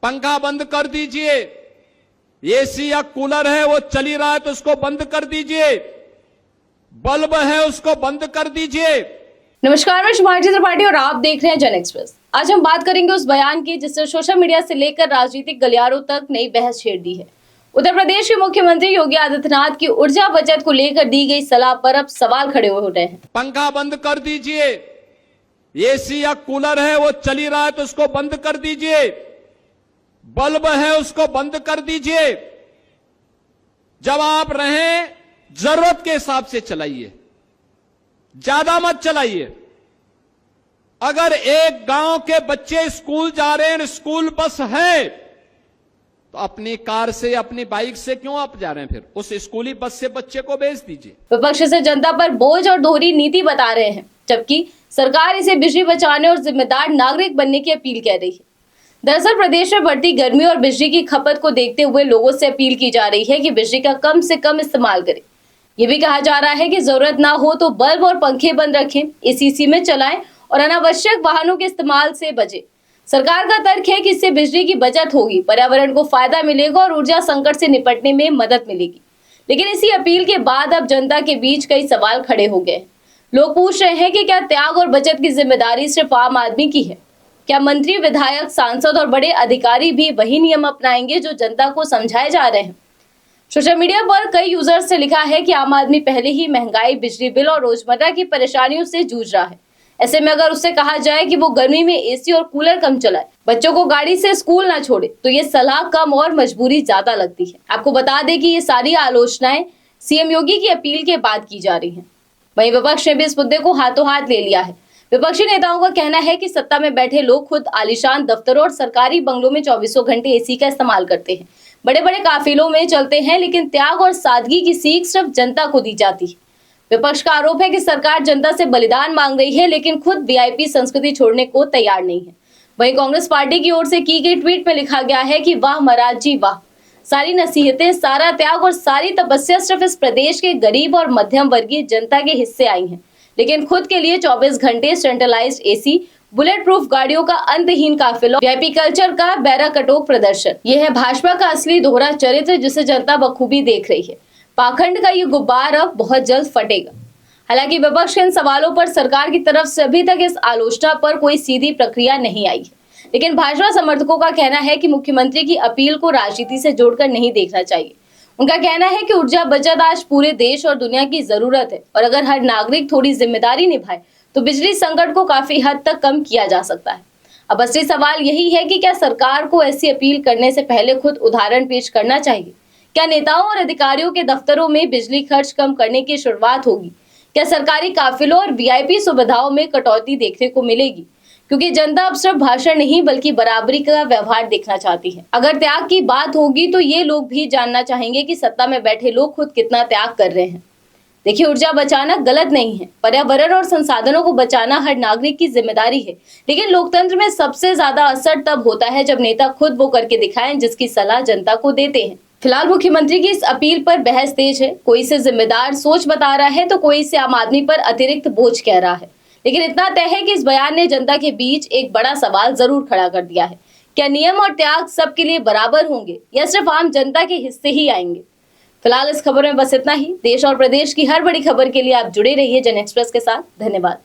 पंखा बंद कर दीजिए, एसी या कूलर है वो चली रहा है तो उसको बंद कर दीजिए, बल्ब है उसको बंद कर दीजिए। नमस्कार, मैं भारतीय जनता पार्टी और आप देख रहे हैं जन एक्सप्रेस। आज हम बात करेंगे उस बयान की जिसने सोशल मीडिया से लेकर राजनीतिक गलियारों तक नई बहस छेड़ दी है। उत्तर प्रदेश के मुख्यमंत्री योगी आदित्यनाथ की ऊर्जा बचत को लेकर दी गई सलाह पर अब सवाल खड़े हो रहे हैं। पंखा बंद कर दीजिए, एसी या कूलर है वो चली रहा है तो उसको बंद कर दीजिए, बल्ब है उसको बंद कर दीजिए। जब आप रहें जरूरत के हिसाब से चलाइए, ज्यादा मत चलाइए। अगर एक गांव के बच्चे स्कूल जा रहे हैं, स्कूल बस है, तो अपनी कार से अपनी बाइक से क्यों आप जा रहे हैं? फिर उस स्कूली बस से बच्चे को भेज दीजिए। विपक्ष से जनता पर बोझ और दोहरी नीति बता रहे हैं, जबकि सरकार इसे बिजली बचाने और जिम्मेदार नागरिक बनने की अपील कर रही है। दरअसल प्रदेश में बढ़ती गर्मी और बिजली की खपत को देखते हुए लोगों से अपील की जा रही है कि बिजली का कम से कम इस्तेमाल करें। ये भी कहा जा रहा है कि जरूरत ना हो तो बल्ब और पंखे बंद रखें, एसी में चलाएं और अनावश्यक वाहनों के इस्तेमाल से बचें। सरकार का तर्क है कि इससे बिजली की बचत होगी, पर्यावरण को फायदा मिलेगा और ऊर्जा संकट से निपटने में मदद मिलेगी। लेकिन इसी अपील के बाद अब जनता के बीच कई सवाल खड़े हो गए। लोग पूछ रहे हैं कि क्या त्याग और बचत की जिम्मेदारी सिर्फ आम आदमी की है? क्या मंत्री, विधायक, सांसद और बड़े अधिकारी भी वही नियम अपनाएंगे जो जनता को समझाए जा रहे हैं? सोशल मीडिया पर कई यूजर्स ने लिखा है कि आम आदमी पहले ही महंगाई, बिजली बिल और रोजमर्रा की परेशानियों से जूझ रहा है। ऐसे में अगर उससे कहा जाए कि वो गर्मी में एसी और कूलर कम चलाए, बच्चों को गाड़ी से स्कूल ना छोड़े, तो ये सलाह कम और मजबूरी ज्यादा लगती है। आपको बता दें कि ये सारी आलोचनाएं सीएम योगी की अपील के बाद की जा रही हैं। वहीं विपक्ष ने भी इस मुद्दे को हाथों हाथ ले लिया है। विपक्षी नेताओं का कहना है कि सत्ता में बैठे लोग खुद आलीशान दफ्तरों और सरकारी बंगलों में 24 घंटे एसी का इस्तेमाल करते हैं, बड़े बड़े काफिलों में चलते हैं, लेकिन त्याग और सादगी की सीख सिर्फ जनता को दी जाती है। विपक्ष का आरोप है कि सरकार जनता से बलिदान मांग रही है, लेकिन खुद वीआईपी संस्कृति छोड़ने को तैयार नहीं है। वहीं कांग्रेस पार्टी की ओर से की गई ट्वीट में लिखा गया है कि वाह महाराज जी वाह, सारी नसीहतें, सारा त्याग और सारी तपस्या सिर्फ इस प्रदेश के गरीब और मध्यम वर्गीय जनता के हिस्से आई है, लेकिन खुद के लिए 24 घंटे सेंट्रलाइज्ड एसी, बुलेट प्रूफ गाड़ियों का अंतहीन काफिला, वीआईपी कल्चर का बैराकटोक प्रदर्शन, यह है भाजपा का असली दोहरा चरित्र जिसे जनता बखूबी देख रही है। पाखंड का ये गुब्बार अब बहुत जल्द फटेगा। हालांकि विपक्ष के इन सवालों पर सरकार की तरफ से अभी तक इस आलोचना पर कोई सीधी प्रक्रिया नहीं आई है, लेकिन भाजपा समर्थकों का कहना है कि मुख्यमंत्री की अपील को राजनीति से जोड़कर नहीं देखना चाहिए। उनका कहना है कि ऊर्जा बचत आज पूरे देश और दुनिया की जरूरत है और अगर हर नागरिक थोड़ी जिम्मेदारी निभाए तो बिजली संकट को काफी हद तक कम किया जा सकता है। अब असली सवाल यही है कि क्या सरकार को ऐसी अपील करने से पहले खुद उदाहरण पेश करना चाहिए? क्या नेताओं और अधिकारियों के दफ्तरों में बिजली खर्च कम करने की शुरुआत होगी? क्या सरकारी काफिलों और वीआईपी सुविधाओं में कटौती देखने को मिलेगी? क्योंकि जनता अब सिर्फ भाषण नहीं बल्कि बराबरी का व्यवहार देखना चाहती है। अगर त्याग की बात होगी तो ये लोग भी जानना चाहेंगे कि सत्ता में बैठे लोग खुद कितना त्याग कर रहे हैं। देखिए, ऊर्जा बचाना गलत नहीं है, पर्यावरण और संसाधनों को बचाना हर नागरिक की जिम्मेदारी है, लेकिन लोकतंत्र में सबसे ज्यादा असर तब होता है जब नेता खुद वो करके दिखाएं जिसकी सलाह जनता को देते हैं। फिलहाल मुख्यमंत्री की इस अपील पर बहस तेज है। कोई इसे जिम्मेदार सोच बता रहा है तो कोई इसे आम आदमी पर अतिरिक्त बोझ कह रहा है, लेकिन इतना तय है कि इस बयान ने जनता के बीच एक बड़ा सवाल जरूर खड़ा कर दिया है। क्या नियम और त्याग सबके लिए बराबर होंगे या सिर्फ आम जनता के हिस्से ही आएंगे? फिलहाल इस खबर में बस इतना ही। देश और प्रदेश की हर बड़ी खबर के लिए आप जुड़े रहिए जन एक्सप्रेस के साथ। धन्यवाद।